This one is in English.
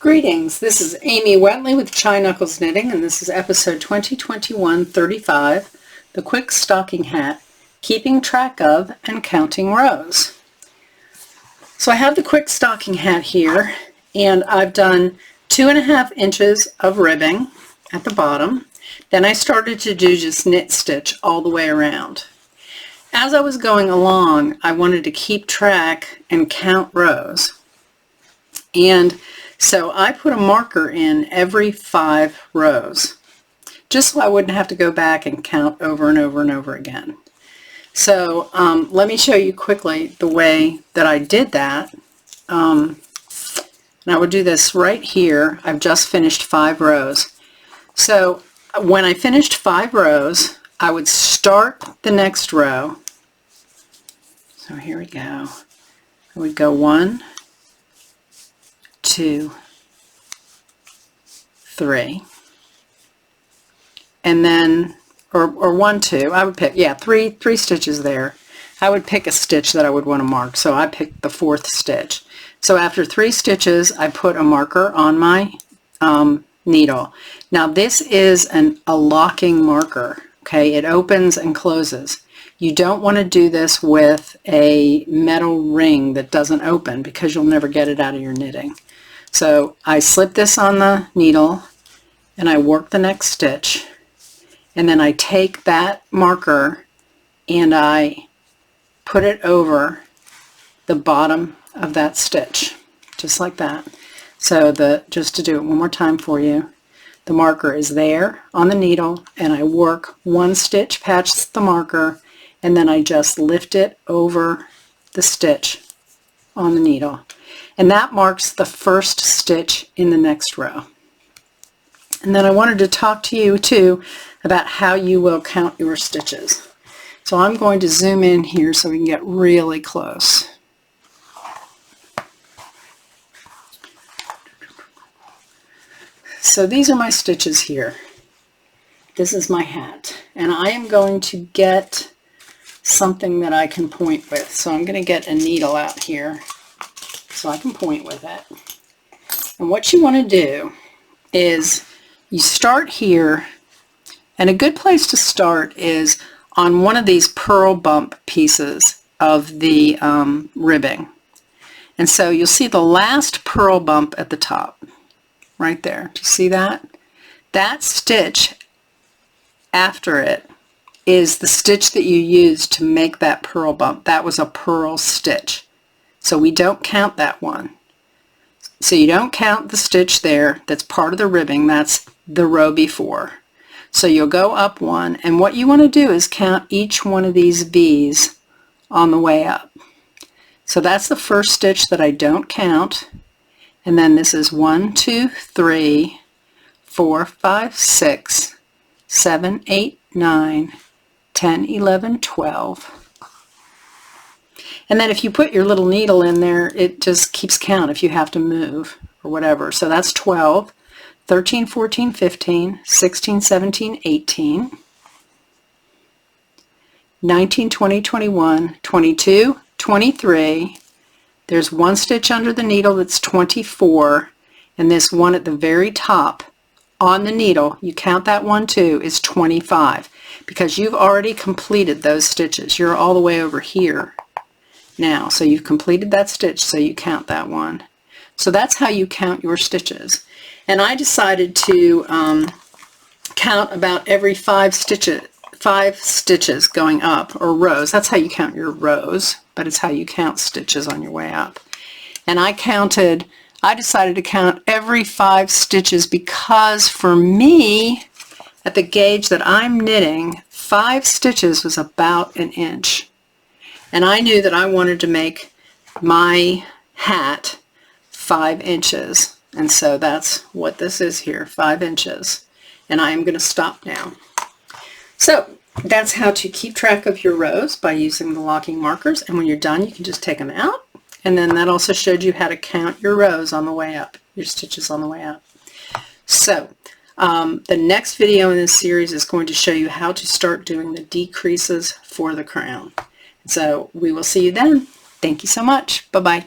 Greetings, this is Amy Wetley with Chai Knuckles Knitting, and this is episode 2021-35, the Quick Stocking Hat, Keeping Track of and Counting Rows. So I have the Quick Stocking Hat here, and I've done 2.5 inches of ribbing at the bottom. Then I started to do just knit stitch all the way around. As I was going along, I wanted to keep track and count rows. And so I put a marker in every 5 rows, just so I wouldn't have to go back and count over and over and over again. So let me show you quickly the way that I did that. And I would do this right here. I've just finished 5 rows. So when I finished 5 rows, I would start the next row. So here we go. I would go 1, 2, 3, and then or 1, 2. I would pick, yeah, three stitches there. I would pick a stitch that I would want to mark, so I picked the 4th stitch. So after 3 stitches, I put a marker on my needle. Now this is a locking marker. Okay, it opens and closes. You don't want to do this with a metal ring that doesn't open because you'll never get it out of your knitting. So I slip this on the needle and I work the next stitch, and then I take that marker and I put it over the bottom of that stitch, just like that. So just to do it one more time for you, the marker is there on the needle and I work 1 stitch past the marker, and then I just lift it over the stitch on the needle. And that marks the 1st stitch in the next row. And then I wanted to talk to you too about how you will count your stitches. So I'm going to zoom in here so we can get really close. So these are my stitches here. This is my hat. And I am going to get something that I can point with. So I'm going to get a needle out here so I can point with it. And what you want to do is you start here, and a good place to start is on one of these purl bump pieces of the ribbing. And so you'll see the last purl bump at the top, right there. Do you see that? That stitch after it is the stitch that you used to make that purl bump. That was a purl stitch. So we don't count that one. So you don't count the stitch there that's part of the ribbing. That's the row before. So you'll go up 1, and what you want to do is count each one of these V's on the way up. So that's the 1st stitch that I don't count, and then this is 1, 2, 3, 4, 5, 6, 7, 8, 9, 10, 11, 12. And then if you put your little needle in there, it just keeps count if you have to move or whatever. So that's 12, 13, 14, 15, 16, 17, 18, 19, 20, 21, 22, 23. There's 1 stitch under the needle that's 24, and this one at the very top on the needle, you count that one too, is 25, because you've already completed those stitches. You're all the way over here now, so you've completed that stitch, so you count that one. So that's how you count your stitches. And I decided to count about every 5 stitches going up, or rows. That's how you count your rows, but it's how you count stitches on your way up. And I decided to count every 5 stitches because for me, at the gauge that I'm knitting, 5 stitches was about 1 inch. And I knew that I wanted to make my hat 5 inches. And so that's what this is here, 5 inches. And I am going to stop now. So that's how to keep track of your rows by using the locking markers. And when you're done, you can just take them out. And then that also showed you how to count your rows on the way up, your stitches on the way up. So the next video in this series is going to show you how to start doing the decreases for the crown. So we will see you then. Thank you so much. Bye-bye.